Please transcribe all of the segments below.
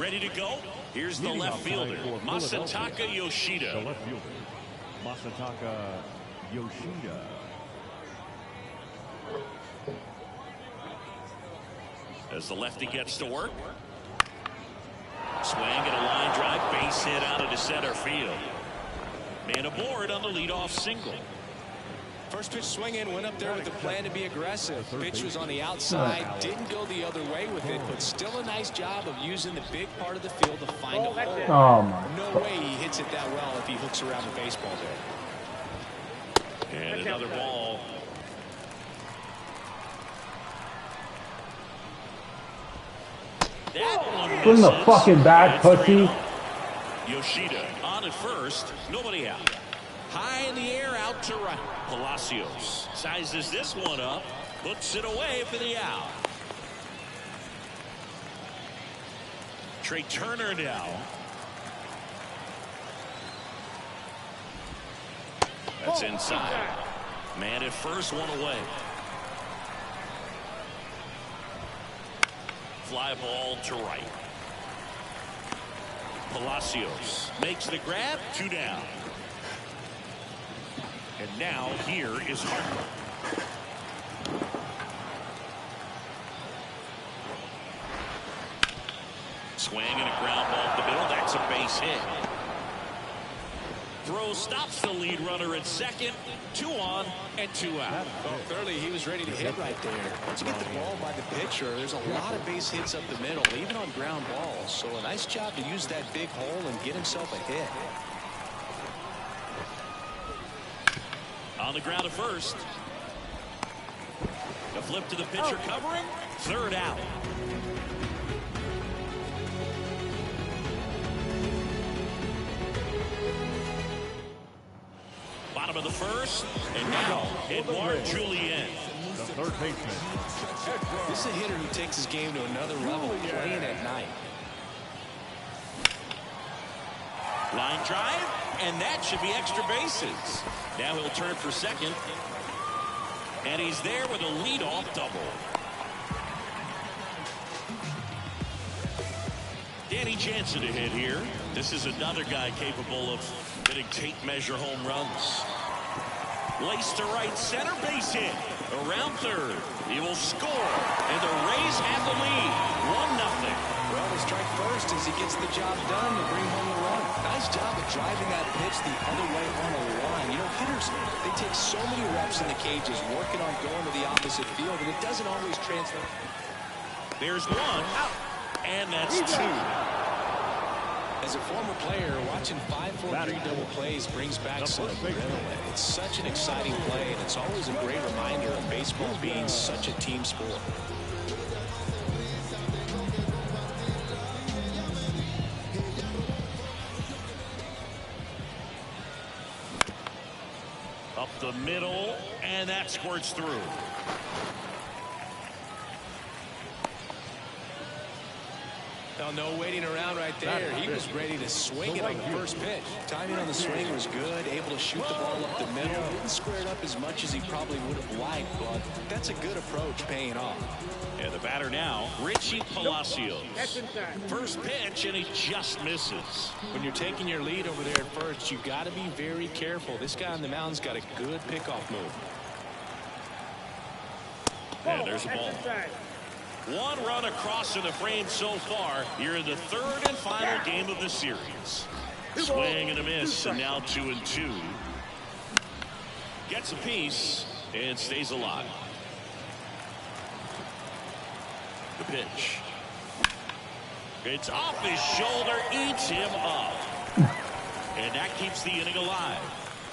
Ready to go? Here's the left fielder, Masataka Yoshida. The left fielder, Masataka Yoshida. As the lefty gets to work. Swing and a line drive, base hit out into center field. Man aboard on the leadoff single. First pitch swing in, went up there with the plan to be aggressive. Pitch was on the outside, didn't go the other way with it, but still a nice job of using the big part of the field to find a hole. Oh my. No way he hits it that well if he hooks around the baseball there. And another ball. In the fucking back, pussy. Yoshida on at first, nobody out. High in the air, out to right. Palacios sizes this one up, puts it away for the out. Trey Turner now. That's inside. Man at first, one away. Fly ball to right. Palacios makes the grab, 2 down. And now here is Harper. Swing and a ground ball up the middle. That's a base hit. Throw stops the lead runner at second. 2 on and 2 out. Well, clearly he was ready to hit right there. Once you get the ball by the pitcher, there's a lot of base hits up the middle, even on ground balls. So a nice job to use that big hole and get himself a hit. On the ground at first. The flip to the pitcher covering. 3rd out. Bottom of the 1st. And now Edouard Julien. The third baseman. This is a hitter who takes his game to another level, playing at night. Line drive, and that should be extra bases. Now he'll turn for second. And he's there with a leadoff double. Danny Jansen to hit here. This is another guy capable of hitting tape measure home runs. Lace to right center, base hit. Around third. He will score. And the Rays have the lead. 1-0. Well, they strike first as he gets the job done to bring home the run. Nice job of driving that pitch the other way on the line. You know, hitters, they take so many reps in the cages working on going to the opposite field, and it doesn't always translate. There's 1 out. And that's 2. As a former player, watching 5-4-3 double plays brings back some adrenaline. It's such an exciting play, and it's always a great reminder of baseball being such a team sport. Up the middle, and that squirts through. Well, no waiting around right there. He was ready to swing it on the first pitch. Timing on the swing was good, able to shoot the ball up the middle. Didn't square it up as much as he probably would have liked, but that's a good approach paying off. And the batter now, Richie Palacios. First pitch, and he just misses. When you're taking your lead over there at first, you got to be very careful. This guy on the mound's got a good pickoff move. And there's a ball. 1 run across in the frame so far here in the 3rd and final game of the series. Swing and a miss, and now 2-2. Gets a piece and stays alive. The pitch. It's off his shoulder, eats him up. And that keeps the inning alive.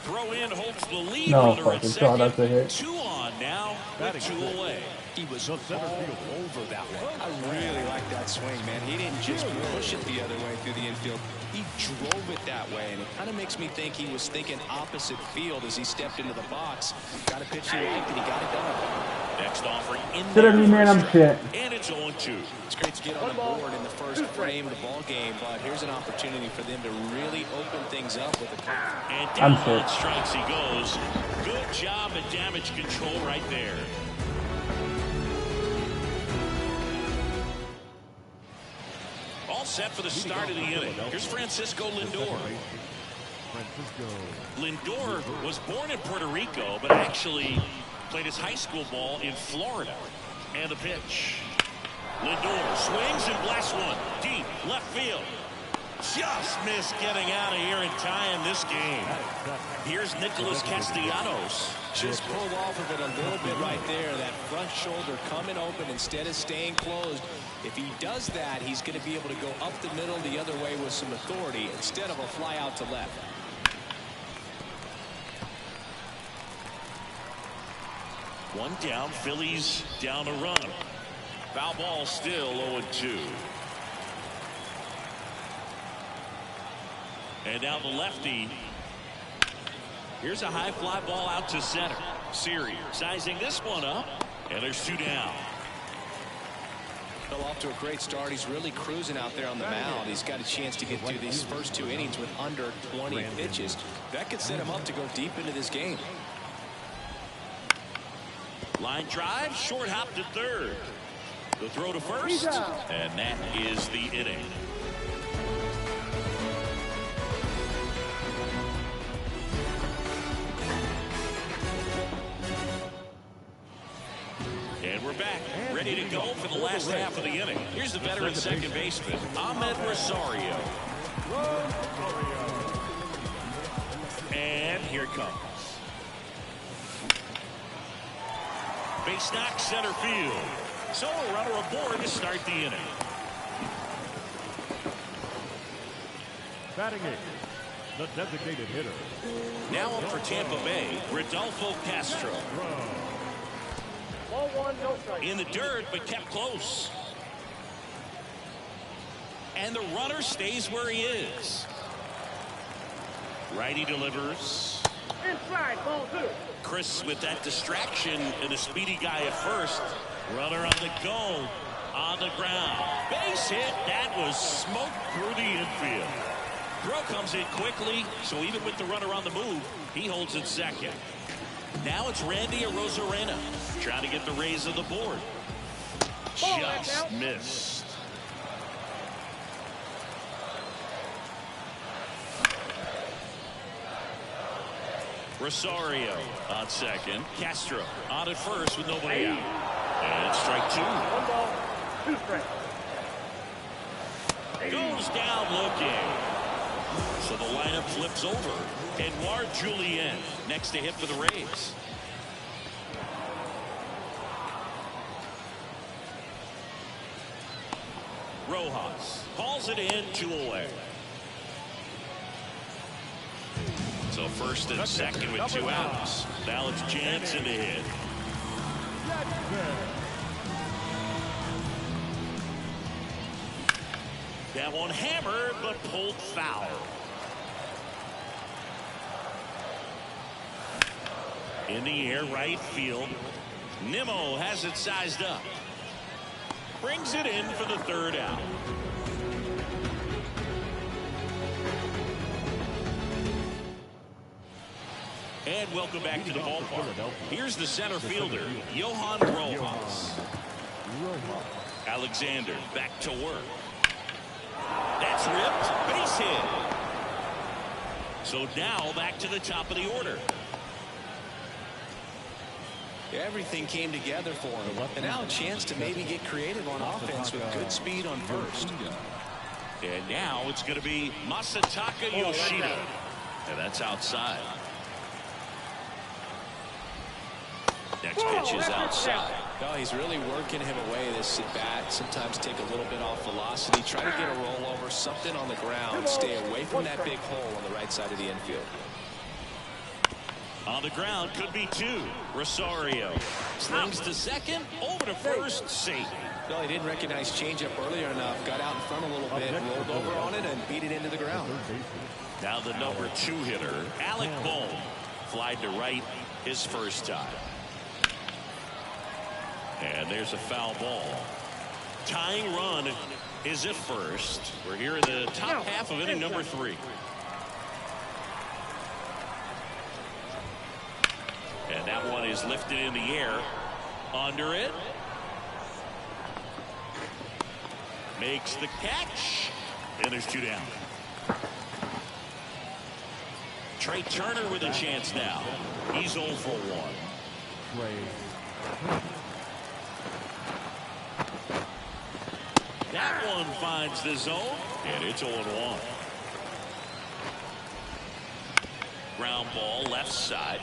Throw in holds the lead runner at second. 2 on now, with 2 away. He was all over that one. I really like that swing, man. He didn't just push it the other way through the infield. He drove it that way, and it kind of makes me think he was thinking opposite field as he stepped into the box. Got a pitch he liked, and he got it done. Next offering in there. And it's 0-2. It's great to get on the board in the first frame of the ball game, but here's an opportunity for them to really open things up with a count. And down on strikes he goes. Good job at damage control right there. set for the start of the inning. Here's Francisco Lindor. Lindor was born in Puerto Rico, but actually played his high school ball in Florida. And the pitch. Lindor swings and blasts one deep left field. Just missed getting out of here and tying this game. Here's Nicholas Castellanos. Just pulled off of it a little bit right there. That front shoulder coming open instead of staying closed. If he does that, he's going to be able to go up the middle the other way with some authority instead of a fly out to left. One down, Phillies down a run. Foul ball still 0-2. And now the lefty. Here's a high fly ball out to center. Siri sizing this one up. And there's 2 down. Fell off to a great start. He's really cruising out there on the mound. He's got a chance to get through these first 2 innings with under 20 pitches. That could set him up to go deep into this game. Line drive, short hop to third. The throw to first, and that is the inning. And we're back, ready to go for the last half of the inning. Here's the veteran second baseman, Ahmed Rosario. And here it comes. Base knock center field. So a runner aboard to start the inning. Batting eighth, the designated hitter. Now up for Tampa Bay, Rodolfo Castro. In the dirt, but kept close. And the runner stays where he is. Righty delivers. Inside, ball 2. Chris with that distraction and a speedy guy at first. Runner on the go, on the ground. Base hit. That was smoked through the infield. Throw comes in quickly, so even with the runner on the move, he holds it second. Now it's Randy Arozarena trying to get the Rays on the board. Just missed. Rosario on second. Castro on at first with nobody out. And strike 2. 1 ball, 2 strikes. Goes down looking. So the lineup flips over. Edouard Julien next to hit for the Rays. Rojas calls it in, 2 away. So first and second with 2 outs. Now it's Jansen to hit. That one hammered, but pulled foul. In the air, right field. Nimmo has it sized up. Brings it in for the 3rd out. And welcome back to the ballpark. Here's the center fielder, Johan Rojas. Alexander back to work. That's ripped. Base hit. So now back to the top of the order. Everything came together for him. And now a chance to maybe get creative on offense with good speed on first. And now it's going to be Masataka Yoshida. And that's outside. Next pitch is outside. Oh, he's really working him away this at bat. Sometimes take a little bit off velocity. Try to get a rollover, something on the ground. Stay away from that big hole on the right side of the infield. On the ground, could be 2. Rosario slings to second, over to first, safe. Well, he didn't recognize changeup earlier enough. Got out in front a little bit, rolled over on it, and beat it into the ground. Now the number 2 hitter, Alec Bohm, flied to right his first time. And there's a foul ball. Tying run is at first. We're here in the top half of inning number 3. And that one is lifted in the air. Under it. Makes the catch. And there's 2 down. Trey Turner with a chance now. He's 0 for 1. That one finds the zone, and it's 0-1. Ground ball left side.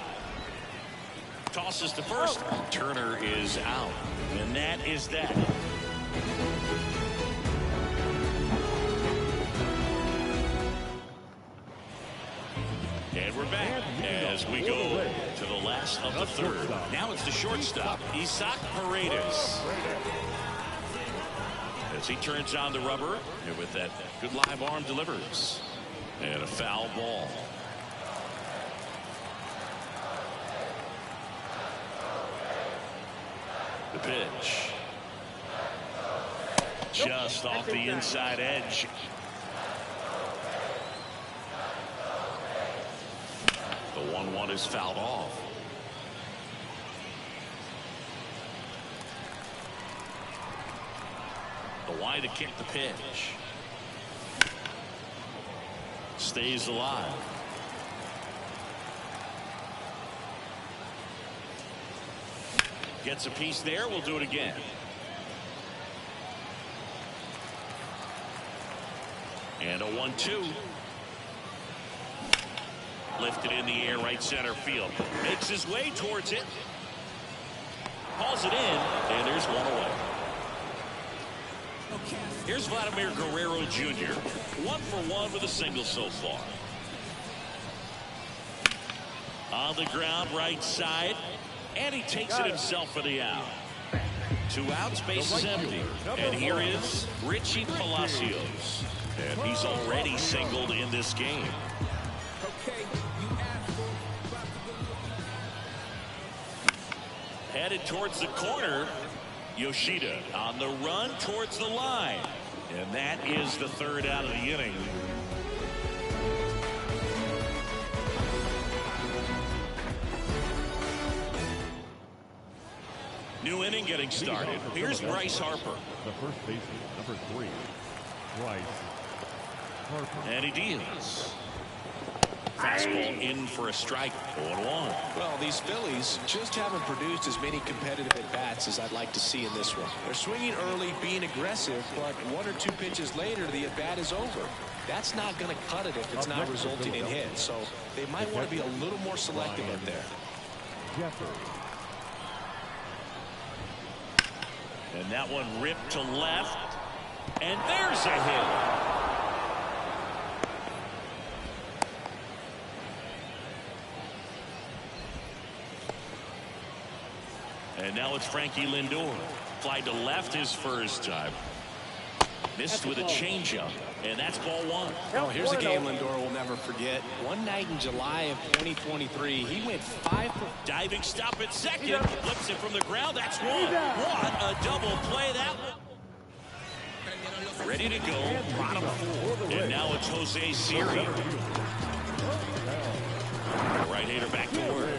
Tosses to first. Turner is out, and that is that. And we're back as we go to the last of the third. Now it's the shortstop, Isaac Paredes. As he turns on the rubber, and with that good live arm delivers. And a foul ball. The pitch. Just off the inside edge. The 1-1 is fouled off. The wide to kick the pitch. Stays alive. Gets a piece there. We'll do it again. And a 1-2. Lifted in the air, right center field. Makes his way towards it. Hauls it in, and there's one away. Here's Vladimir Guerrero Jr. 1 for 1 with a single so far. On the ground, right side. And he takes it himself for the out. 2 outs, base is empty. And here is Richie Palacios. And he's already singled in this game. Headed towards the corner. Yoshida on the run towards the line. And that is the 3rd out of the inning. New inning getting started. Here's Bryce Harper. The first baseman, number 3, Bryce Harper. And he deals. Fastball in for a strike. 0-1. Well, these Phillies just haven't produced as many competitive at-bats as I'd like to see in this one. They're swinging early, being aggressive, but 1 or 2 pitches later, the at-bat is over. That's not going to cut it if it's not resulting in hits. So they might want to be a little more selective up there. Jeffrey. And that one ripped to left. And there's a hit. And now it's Frankie Lindor. Fly to left his first time. Missed with a changeup. And that's ball 1. Oh, here's a game Lindor will never forget. One night in July of 2023, he went 5 for... Diving stop at second. Flips it from the ground. That's 1. What a double play that one. Ready to go. Bottom 4. And now it's Jose Siri. Right-hander back to work.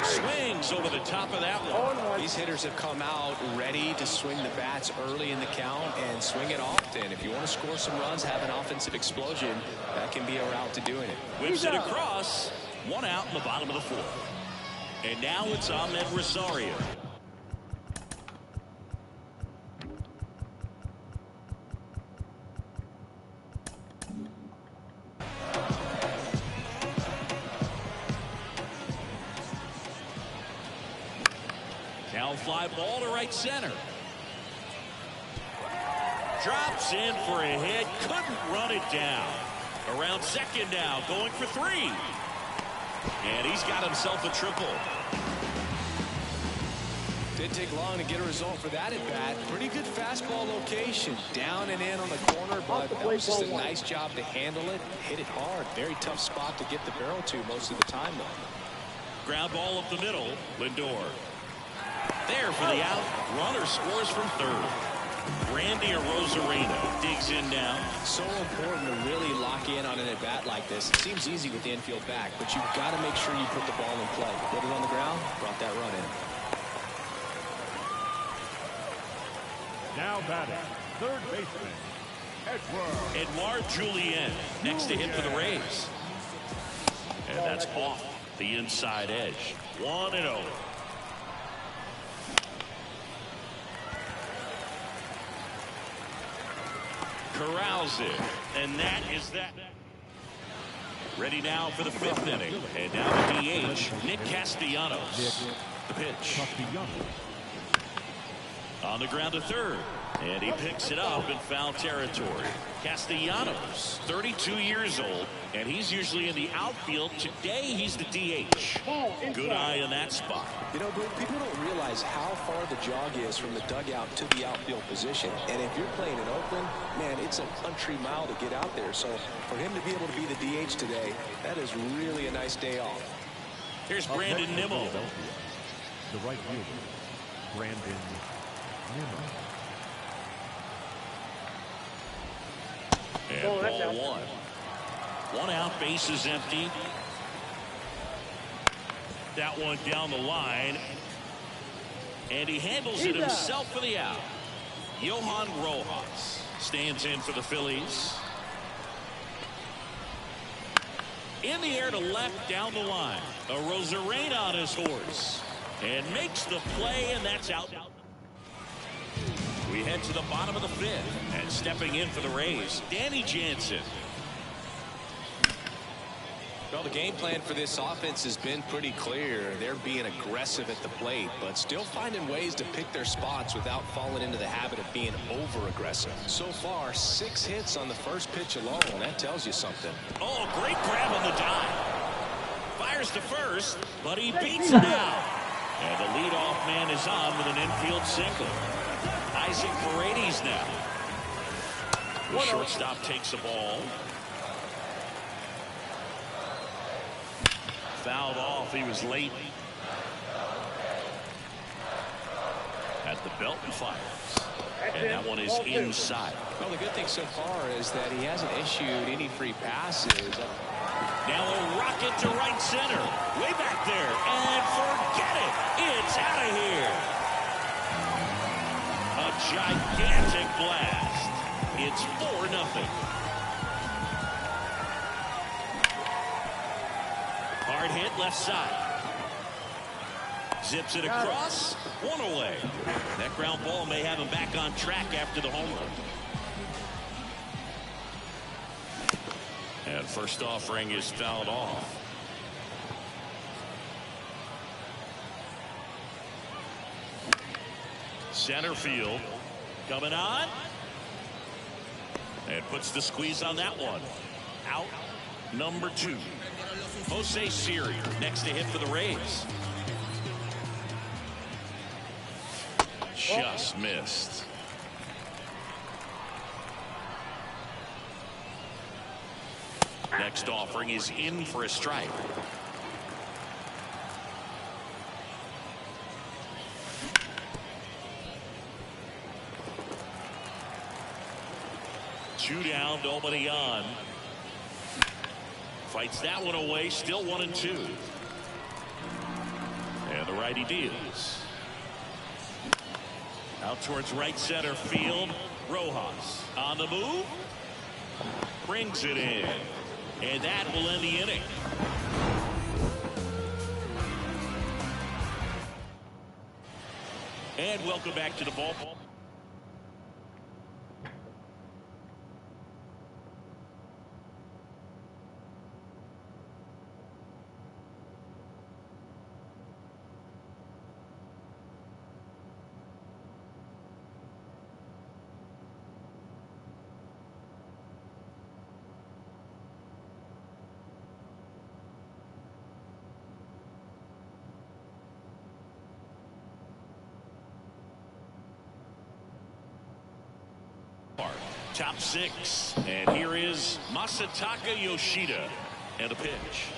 Swings over the top of that one. These hitters have come out ready to swing the bats early in the count and swing it often. If you want to score some runs, have an offensive explosion, that can be a route to doing it. Whips it across. 1 out in the bottom of the 4th. And now it's Ahmed Rosario. Down fly ball to right center. Drops in for a hit. Couldn't run it down. Around second now. Going for 3. And he's got himself a triple. Didn't take long to get a result for that at bat. Pretty good fastball location. Down and in on the corner, but that was just a nice job to handle it. Hit it hard. Very tough spot to get the barrel to most of the time, though. Ground ball up the middle. Lindor. There for the out. Runner scores from 3rd. Randy Arozarena digs in now. So important to really lock in on an at-bat like this. It seems easy with the infield back, but you've got to make sure you put the ball in play. Put it on the ground, brought that run in. Now batting, third baseman, Edouard Julien next to hit for the Rays. And that's off the inside edge. 1-0. Corrals it. And that is that. Ready now for the 5th inning. And now the DH, Nick Castellanos. The pitch. On the ground to third. And he picks it up in foul territory. Castellanos, 32 years old, and he's usually in the outfield. Today, he's the DH. Good eye in that spot. You know, people don't realize how far the jog is from the dugout to the outfield position. And if you're playing in Oakland, man, it's a country mile to get out there. So for him to be able to be the DH today, that is really a nice day off. Here's Brandon Nimmo. The right fielder, Brandon Nimmo. And ball 1. 1 out, base is empty. That one down the line. And he handles it himself for the out. Johan Rojas stands in for the Phillies. In the air to left down the line. A Rosarena on his horse. And makes the play, and that's out. We head to the bottom of the 5th, and stepping in for the Rays, Danny Jansen. Well, the game plan for this offense has been pretty clear. They're being aggressive at the plate, but still finding ways to pick their spots without falling into the habit of being over-aggressive. So far, 6 hits on the first pitch alone. That tells you something. Oh, great grab on the dive. Fires to first, but he beats it out. And the leadoff man is on with an infield single. Isaac Paredes now. The shortstop takes the ball. Fouled off. He was late. At the belt and fires. And that one is inside. Well, the good thing so far is that he hasn't issued any free passes. Now a rocket to right center. Way back there. And forget it. It's out of here. A gigantic blast. It's 4-0. Hard hit left side. Zips it across. 1 away. That ground ball may have him back on track after the home run. And first offering is fouled off. Center field coming on. And puts the squeeze on that one. Out number 2. Jose Siri next to hit for the Rays. Just missed. Next offering is in for a strike. Two down, nobody on. Fights that one away, still 1-2. And the righty deals. Out towards right center field. Rojas on the move. Brings it in. And that will end the inning. And welcome back to the ballpark. Top 6, and here is Masataka Yoshida and a pitch,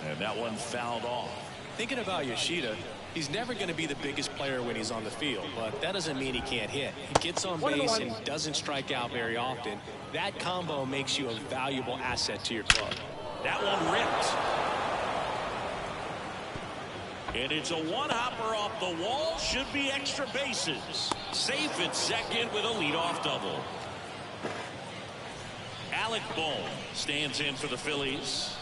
and that one fouled off. Thinking about Yoshida, he's never going to be the biggest player when he's on the field, but that doesn't mean he can't hit. He gets on base and doesn't strike out very often. That combo makes you a valuable asset to your club. That one ripped. And it's a one-hopper off the wall. Should be extra bases. Safe at second with a leadoff double. Alec Bohm stands in for the Phillies.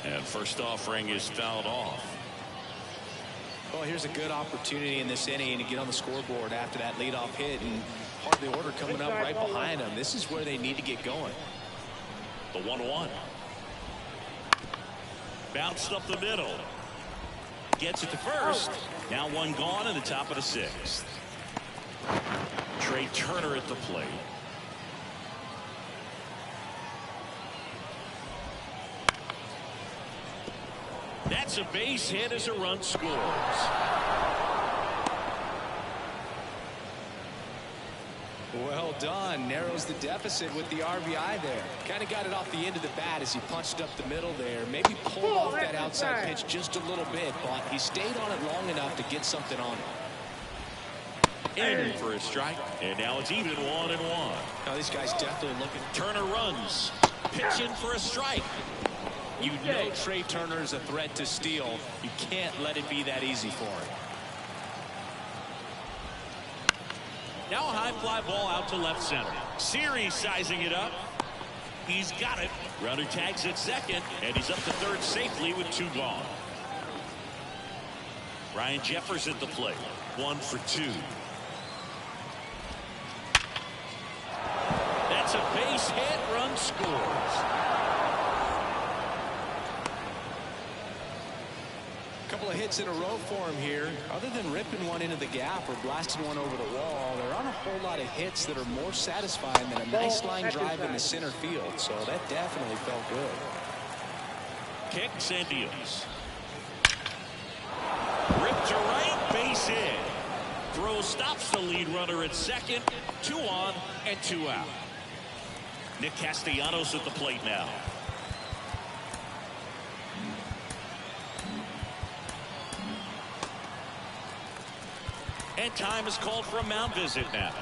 And first offering is fouled off. Well, here's a good opportunity in this inning to get on the scoreboard after that leadoff hit, and part of the order coming up right behind them. This is where they need to get going. The 1-1. Bounced up the middle. Gets it to first. Now one gone in the top of the 6th. Trey Turner at the plate. That's a base hit as a run scores. Well done. Narrows the deficit with the RBI there. Kind of got it off the end of the bat as he punched up the middle there. Maybe pulled off that outside pitch just a little bit, but he stayed on it long enough to get something on it. In for a strike, and now it's even 1-1. Now these guys definitely looking. Turner runs. Pitch in for a strike. You know Trey Turner is a threat to steal. You can't let it be that easy for him. Now a high fly ball out to left center. Series sizing it up. He's got it. Runner tags at second, and he's up to third safely with 2 gone. Ryan Jeffers at the plate. 1 for 2. That's a base hit. Run scores. Couple of hits in a row for him here. Other than ripping one into the gap or blasting one over the wall, there aren't a whole lot of hits that are more satisfying than a nice line drive into center field. So that definitely felt good. Kicks and deals. Ripped to right, base hit. Throw stops the lead runner at second. 2 on and 2 out. Nick Castellanos at the plate now. And time is called for a mound visit now.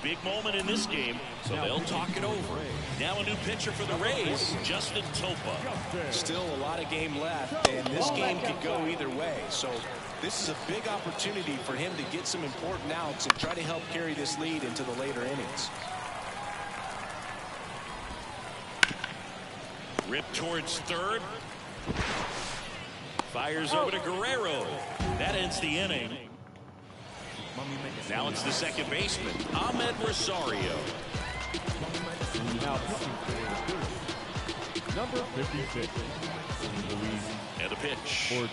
Big moment in this game, so they'll talk it over. Now a new pitcher for the Rays, Justin Topa. Still a lot of game left, and this game could go either way. So this is a big opportunity for him to get some important outs and try to help carry this lead into the later innings. Rip towards third. Fires over to Guerrero. That ends the inning. Now it's the second baseman, Ahmed Rosario. Now number 56. And a pitch. Ortiz.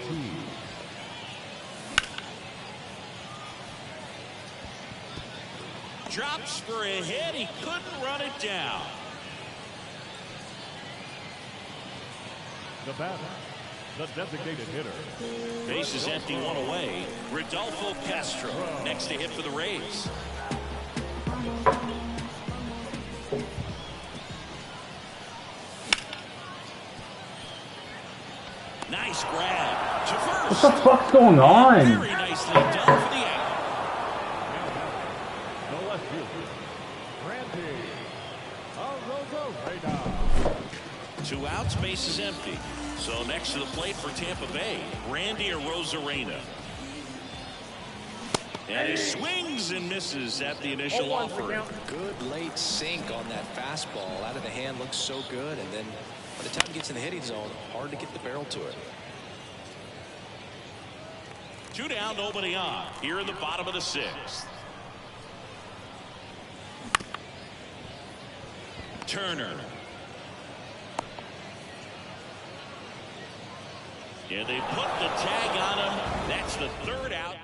Drops for a hit. He couldn't run it down. The batter, the designated hitter. Base is empty, 1 away. Rodolfo Castro next to hit for the Rays. Nice grab to first. What the fuck's going on? Very nicely done for the out. No left fielder. Randy Arozarena. 2 outs, base is empty. So next to the plate for Tampa Bay, Randy Arozarena. And he swings and misses at the initial offering. Good late sink on that fastball. Out of the hand, looks so good, and then by the time it gets in the hitting zone, hard to get the barrel to it. 2 down, nobody on. Here in the bottom of the 6th. Turner. And they put the tag on him. That's the 3rd out.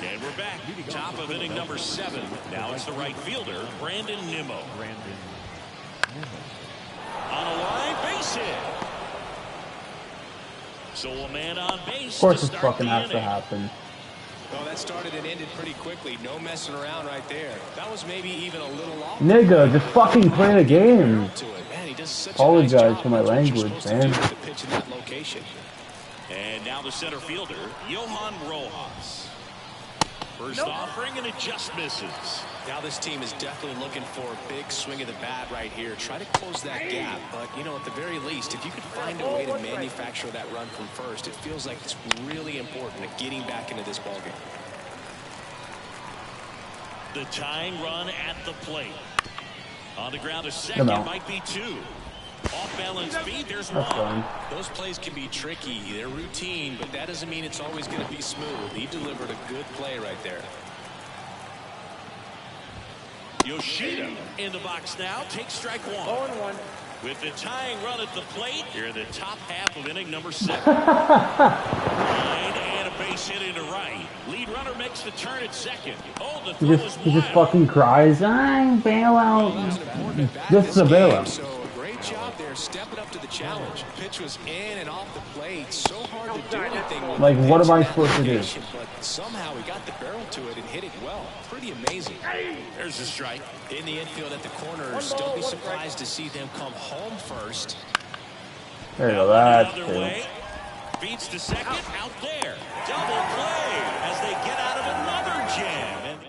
And we're back. Top of inning number 7. Now it's the right fielder, Brandon Nimmo. On a line, base hit. So a man on base. Of course to this start fucking the has to inning. happen. Well, that started and ended pretty quickly. No messing around right there. That was maybe even a little off. Nigga, just fucking play the game. To it. Man, he does such Apologize a nice job. for my That's what you're language, supposed to man. do with the pitch in that location. And now the center fielder, Johan Rojas. First offering, and it just misses. Now this team is definitely looking for a big swing of the bat right here. Try to close that gap. But, you know, at the very least, if you could find a way to manufacture that run from first, it feels like it's really important at getting back into this ballgame. The tying run at the plate. On the ground, a Come second, on. might be two. Off balance feet, there's That's one. fine. Those plays can be tricky. They're routine, but that doesn't mean it's always going to be smooth. He delivered a good play right there. Yoshida in the box now. Takes strike one. 0-1. With the tying run at the plate, here in the top half of inning number 7. Line and a base hit into right. Lead runner makes the turn at second. Oh, the He throw just is he just wild. fucking cries. Bail out. That was an important at bat This is a game, bailout. So a great job there stepping up to the challenge. Pitch was in and off the plate. So hard to do anything with Like, the what pitch am I in that supposed to do? location, but somehow he got the barrel to it and hit it well. Pretty amazing. There's the strike. In the infield at the corners, One don't ball, be one surprised to see them come home first. There you go. The That's other true. way. Beats to second. Out there. Double play as they get out of another jam. And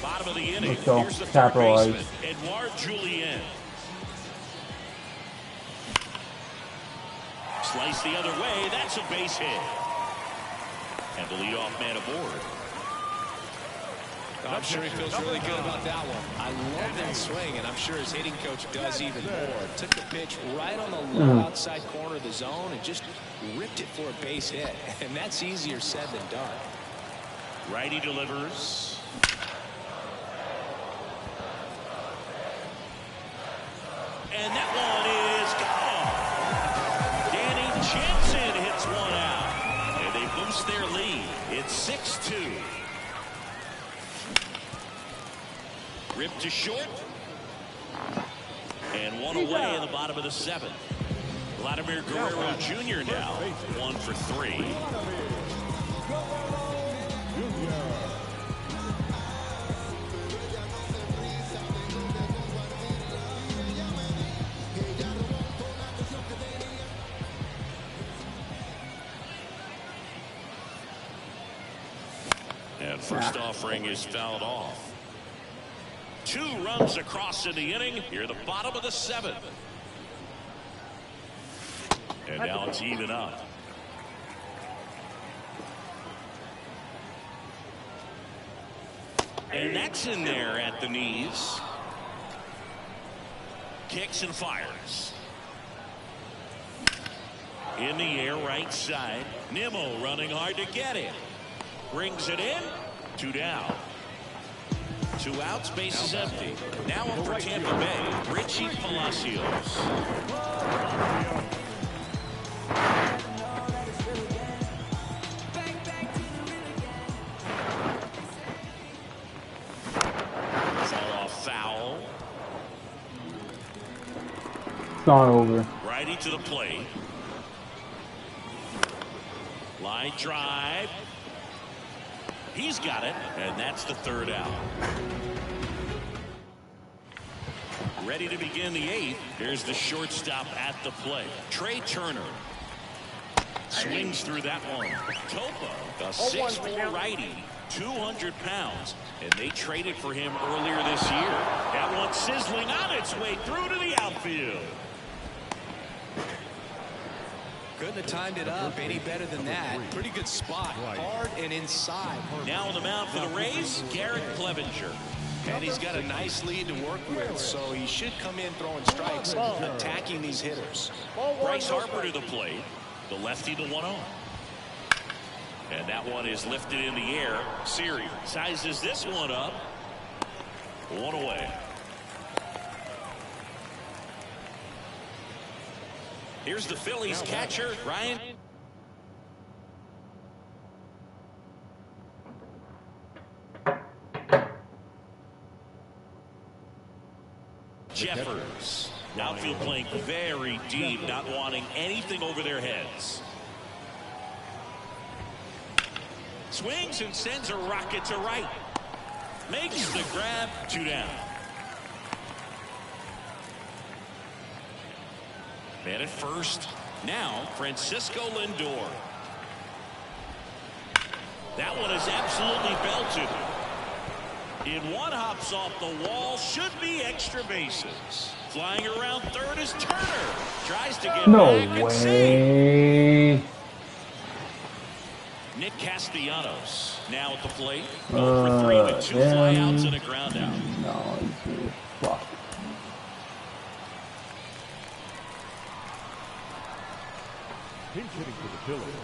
bottom of the inning. Let's go. Here's the third Capitalize. baseman, Edouard Julien. Slice the other way. That's a base hit. And the leadoff man aboard. I'm sure he feels really good about that one. I love that swing, and I'm sure his hitting coach does even more. Took the pitch right on the low outside corner of the zone and just ripped it for a base hit. And that's easier said than done. Righty delivers. And that one is gone. Danny Jansen hits one out. And they boost their lead. It's 6-2. Ripped to short. And one away in the bottom of the 7th. Vladimir Guerrero Jr. now 1 for 3. And first offering is fouled off. 2 runs across in the inning. Here, the bottom of the 7th. And now it's even up. And that's in there at the knees. Kicks and fires. In the air, right side. Nimmo running hard to get it. Brings it in. 2 down. 2 outs, base is empty. Now up for Tampa Bay, Richie Palacios. Fall off foul. It's not over. Righty to the plate. Line drive. He's got it, and that's the 3rd out. Ready to begin the 8th. Here's the shortstop at the plate. Trey Turner. Swings through that one. Topa, a 6'4" righty, 200 pounds. And they traded for him earlier this year. That one sizzling on its way through to the outfield. Couldn't have timed it up any better than that. Pretty good spot. Hard and inside. Now on the mound for the Rays, Garrett Clevenger. And he's got a nice lead to work with, so he should come in throwing strikes and attacking these hitters. Bryce Harper to the plate. The lefty, the 1-0. And that one is lifted in the air. Siri sizes this one up. 1 away. Here's the Phillies catcher, Ryan Jeffers. Outfield playing very deep, not wanting anything over their heads. Swings and sends a rocket to right. Makes the grab. 2 down. Man at first. Now Francisco Lindor. That one is absolutely belted. In one, hops off the wall. Should be extra bases. Flying around third is Turner. Tries to get No back and save. way. Nick Castellanos. Now at the plate. 0 for 3 with 2 flyouts and a ground out. No, dude. Fuck. Pinch hitting for the Phillies.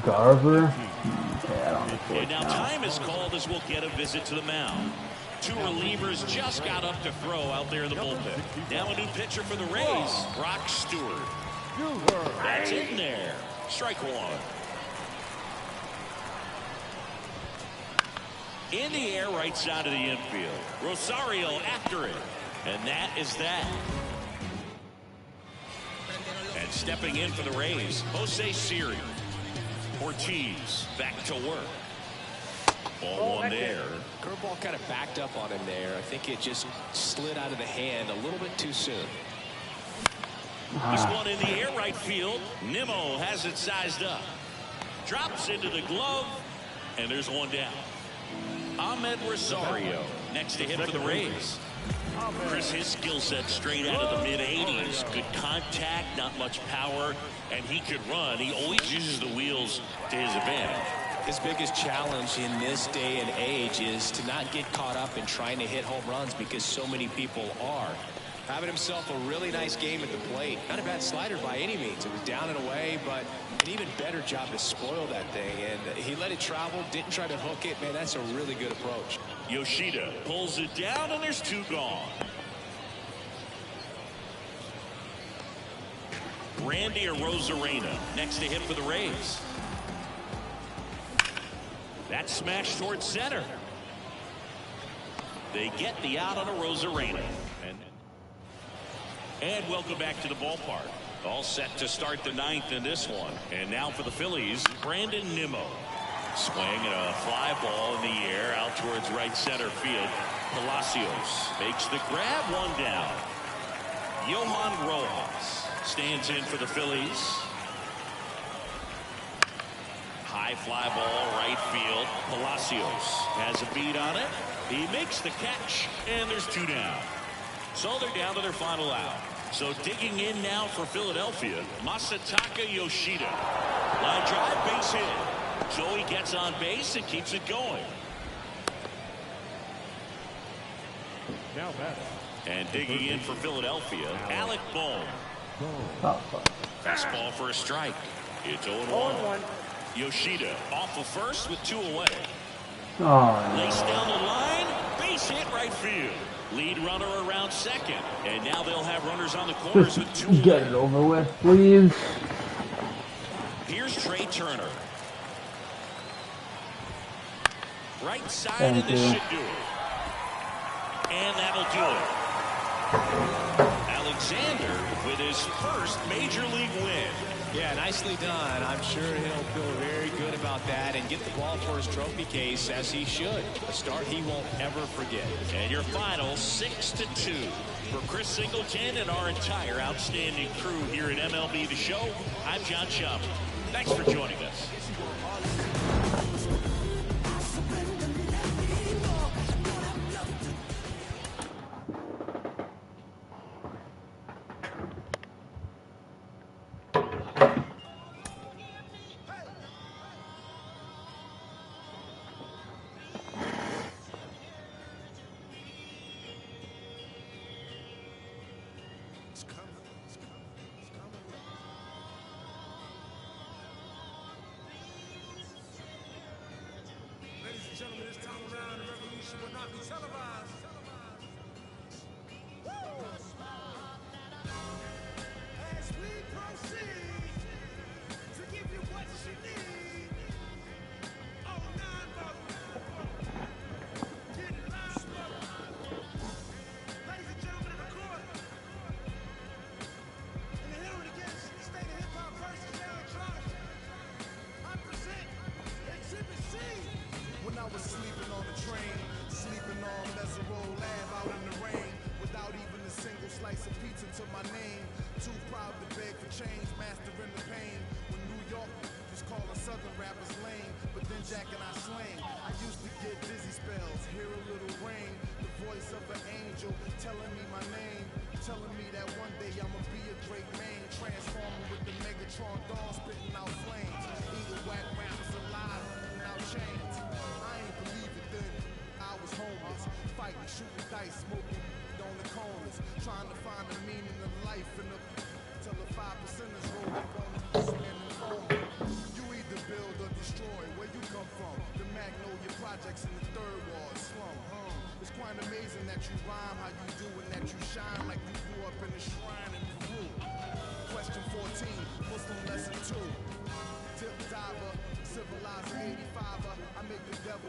Garver? Okay, I don't know. And now time is called as we'll get a visit to the mound. 2 relievers just got up to throw out there in the bullpen. Now a new pitcher for the Rays, Brock Stewart. That's in there. Strike 1. In the air, right side of the infield. Rosario after it. And that is that. And stepping in for the Rays, Jose Siri. Ortiz back to work. Ball 1 there. Curveball kind of backed up on him there. I think it just slid out of the hand a little bit too soon. This one in the air, right field. Nimmo has it sized up. Drops into the glove, and there's 1 down. Ahmed Rosario next to him for the Rays. Chris, his skill set straight out of the mid-80s. Good contact, not much power, and he could run. He always uses the wheels to his advantage. His biggest challenge in this day and age is to not get caught up in trying to hit home runs because so many people are. Having himself a really nice game at the plate. Not a bad slider by any means. It was down and away, but an even better job to spoil that thing. And he let it travel, didn't try to hook it. Man, that's a really good approach. Yoshida pulls it down, and there's 2 gone. Randy Arozarena next to him for the Rays. That smash towards center. They get the out on Arozarena. And welcome back to the ballpark. All set to start the 9th in this one. And now for the Phillies, Brandon Nimmo. Swing and a fly ball in the air out towards right center field. Palacios makes the grab, 1 down. Johan Rojas stands in for the Phillies. High fly ball, right field. Palacios has a beat on it. He makes the catch, and there's 2 down. So they're down to their final out. So digging in now for Philadelphia, Masataka Yoshida. Line drive, base hit. Joey gets on base and keeps it going. Now batting. And digging in for Philadelphia, Alec Bohm. Fastball for a strike. It's 0-1. Yoshida off of first with 2 away. Oh, Lace down the line, base hit right field. Lead runner around second, and now they'll have runners on the corners with 2 away. get it over with, please. Here's Trey Turner. Right side, Thank and this you. should do it. And that'll do it. Alexander with his first major league win. Yeah, nicely done. I'm sure he'll feel very good about that and get the ball for his trophy case as he should. A start he won't ever forget. And your final 6-2. For Chris Singleton and our entire outstanding crew here at MLB The Show, I'm John Schaub. Thanks for joining us. Gentlemen, this time around, the revolution will not be televised. As we proceed to give you what you need. Oh, 9 get it loud, ladies and gentlemen of the court. In the hearing against the state of hip-hop versus electronic, I present Exhibit C. When I was sleeping on the train, sleeping on Mesero Lab out in the rain, without even a single slice of pizza to my name. Too proud to beg for change, mastering the pain. When New York just call a southern rappers lame, but then Jack and I slang. I used to get dizzy spells, hear a little rain, the voice of an angel telling me my name, telling me that one day I'ma be a great man, transforming with the Megatron dawn, spitting out flames, eating whack rappers alive, out chains. projects in the third ward slum. It's quite amazing that you rhyme how you do and that you shine like you grew up in a shrine in Peru. Question 14, Muslim lesson 2. Tip diver, civilizer 85er. I make the devil